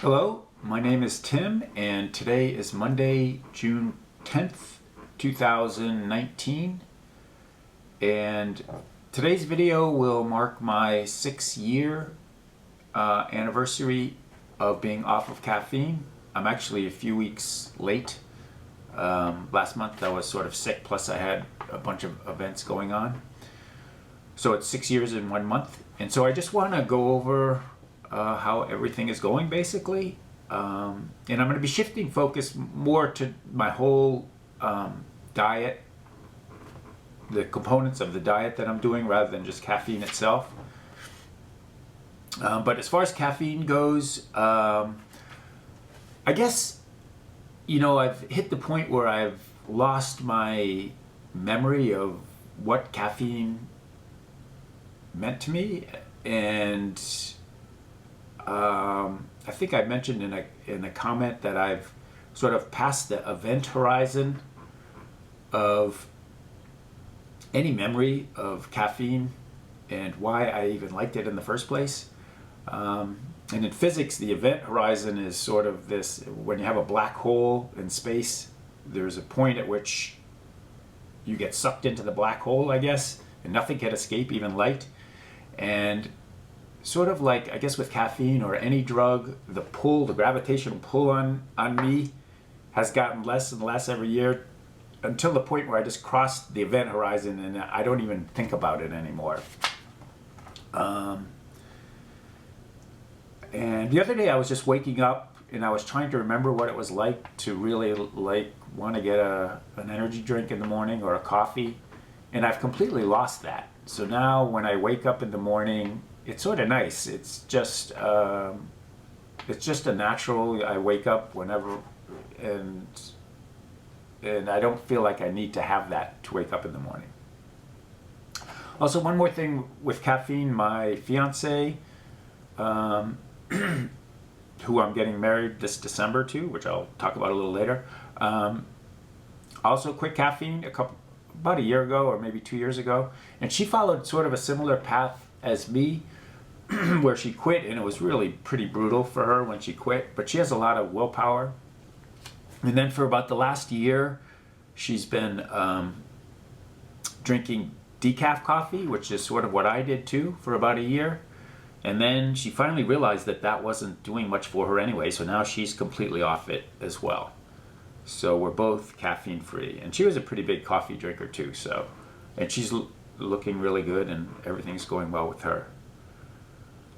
Hello, my name is Tim, and today is Monday, June 10th, 2019. And today's video will mark my 6-year anniversary of being off of caffeine. I'm actually a few weeks late. Last month I was sort of sick, plus I had a bunch of events going on. So it's 6 years in 1 month. And so I just want to go over how everything is going, basically. And I'm going to be shifting focus more to my whole diet, the components of the diet that I'm doing, rather than just caffeine itself. But as far as caffeine goes, I guess, I've hit the point where I've lost my memory of what caffeine meant to me. And I think I mentioned in a comment that I've sort of passed the event horizon of any memory of caffeine and why I even liked it in the first place. And in physics, the event horizon is sort of this: when you have a black hole in space, there's a point at which you get sucked into the black hole, I guess, and nothing can escape, even light. And sort of like, I guess, with caffeine or any drug, the gravitational pull on me has gotten less and less every year, until the point where I just crossed the event horizon and I don't even think about it anymore. And the other day I was just waking up and I was trying to remember what it was like to really want to get an energy drink in the morning or a coffee, and I've completely lost that. So now when I wake up in the morning, it's sort of nice. It's just a natural. I wake up whenever, and I don't feel like I need to have that to wake up in the morning. Also, one more thing with caffeine: my fiance, who I'm getting married this December to, which I'll talk about a little later, also quit caffeine about a year ago, or maybe 2 years ago, and she followed sort of a similar path as me, where she quit, and it was really pretty brutal for her when she quit, but she has a lot of willpower. And then for about the last year, she's been drinking decaf coffee, which is sort of what I did too, for about a year. And then she finally realized that that wasn't doing much for her anyway, so now she's completely off it as well. So we're both caffeine free, and she was a pretty big coffee drinker too, and she's looking really good, and everything's going well with her.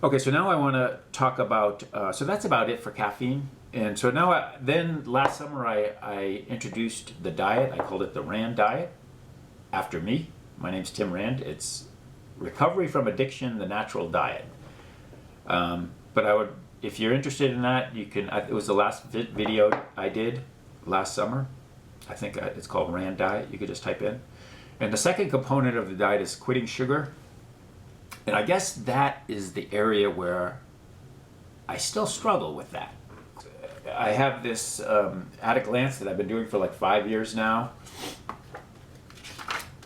Okay, so now I want to talk about, so that's about it for caffeine. And so now, then last summer I introduced the diet. I called it the RAND diet, after me. My name's Tim Rand. It's Recovery from Addiction, the Natural Diet. But if you're interested in that, you can, it was the last video I did last summer. I think it's called RAND diet. You could just type in. And the second component of the diet is quitting sugar. And I guess that is the area where I still struggle with that. I have this at a glance that I've been doing for like 5 years now.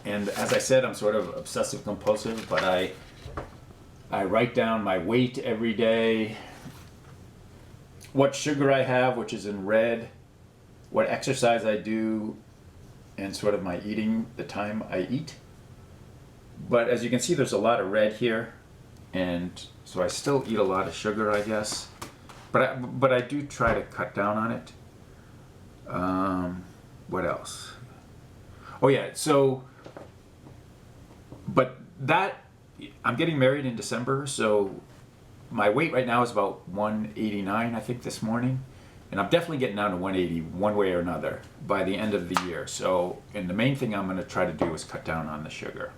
And as I said, I'm sort of obsessive compulsive, but I write down my weight every day, what sugar I have, which is in red, what exercise I do, and sort of my eating, the time I eat. But as you can see, there's a lot of red here, and so I still eat a lot of sugar, I guess. But I do try to cut down on it. What else? Oh yeah, so, but that, I'm getting married in December, so my weight right now is about 189, I think, this morning. And I'm definitely getting down to 180 one way or another by the end of the year. So, and the main thing I'm going to try to do is cut down on the sugar.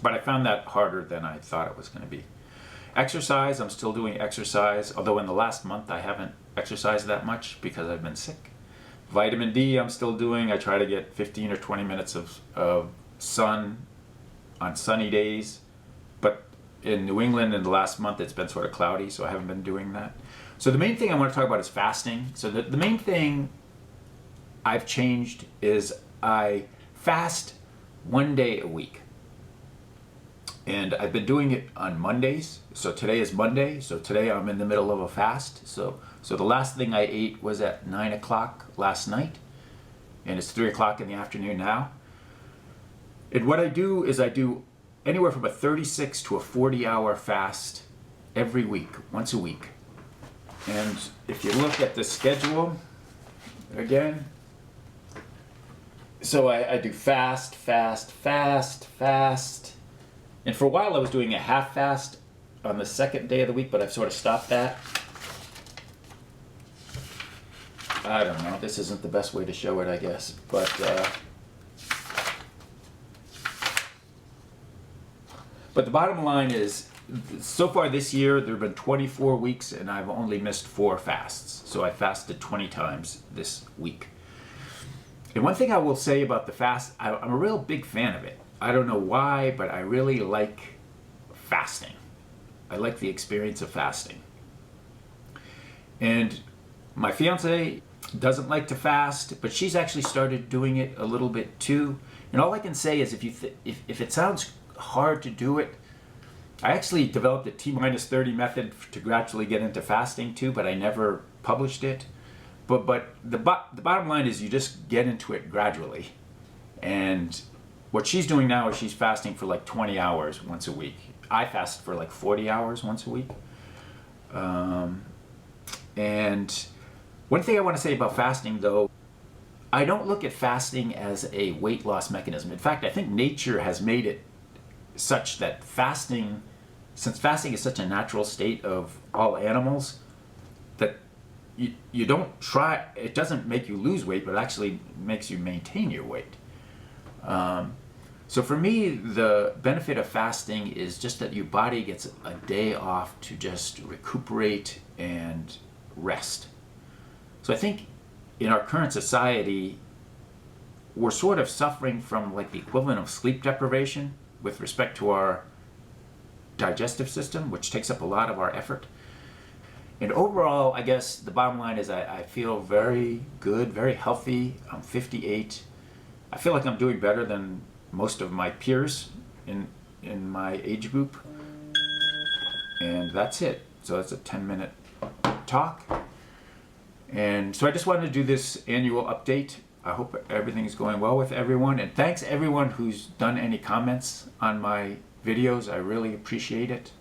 But I found that harder than I thought it was going to be. Exercise, I'm still doing exercise, although in the last month I haven't exercised that much because I've been sick. Vitamin D I'm still doing. I try to get 15 or 20 minutes of sun on sunny days. But in New England in the last month it's been sort of cloudy, so I haven't been doing that. So the main thing I want to talk about is fasting. So the main thing I've changed is I fast 1 day a week. And I've been doing it on Mondays. So today is Monday. So today I'm in the middle of a fast. So the last thing I ate was at 9 o'clock last night. And it's 3 o'clock in the afternoon now. And what I do is I do anywhere from a 36 to a 40-hour fast every week, once a week. And if you look at the schedule, again, so I do fast, fast, fast, fast. And for a while I was doing a half fast on the second day of the week, but I've sort of stopped that. I don't know, this isn't the best way to show it, I guess, but the bottom line is, so far this year there have been 24 weeks and I've only missed 4 fasts. So I fasted 20 times this week. And one thing I will say about the fast, I'm a real big fan of it. I don't know why, but I really like fasting. I like the experience of fasting. And my fiance doesn't like to fast, but she's actually started doing it a little bit too. And all I can say is if it sounds hard to do it, I actually developed a T-minus 30 method to gradually get into fasting too, but I never published it. But the bottom line is you just get into it gradually. And what she's doing now is she's fasting for like 20 hours once a week. I fast for like 40 hours once a week. And one thing I want to say about fasting though, I don't look at fasting as a weight loss mechanism. In fact, I think nature has made it such that fasting, since fasting is such a natural state of all animals, that you don't try, it doesn't make you lose weight, but it actually makes you maintain your weight. So for me, the benefit of fasting is just that your body gets a day off to just recuperate and rest. So I think in our current society, we're sort of suffering from like the equivalent of sleep deprivation with respect to our digestive system, which takes up a lot of our effort. And overall, I guess the bottom line is I feel very good, very healthy. I'm 58. I feel like I'm doing better than most of my peers in my age group. And that's it. So that's a 10-minute talk. And so I just wanted to do this annual update. I hope everything's going well with everyone. And thanks everyone who's done any comments on my videos. I really appreciate it.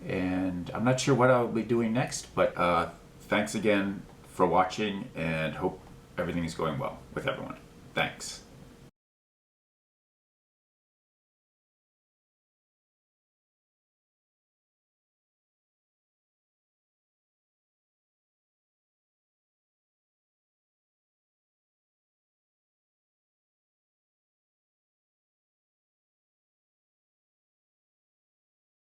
And I'm not sure what I'll be doing next, but thanks again for watching and hope everything is going well with everyone. Thanks.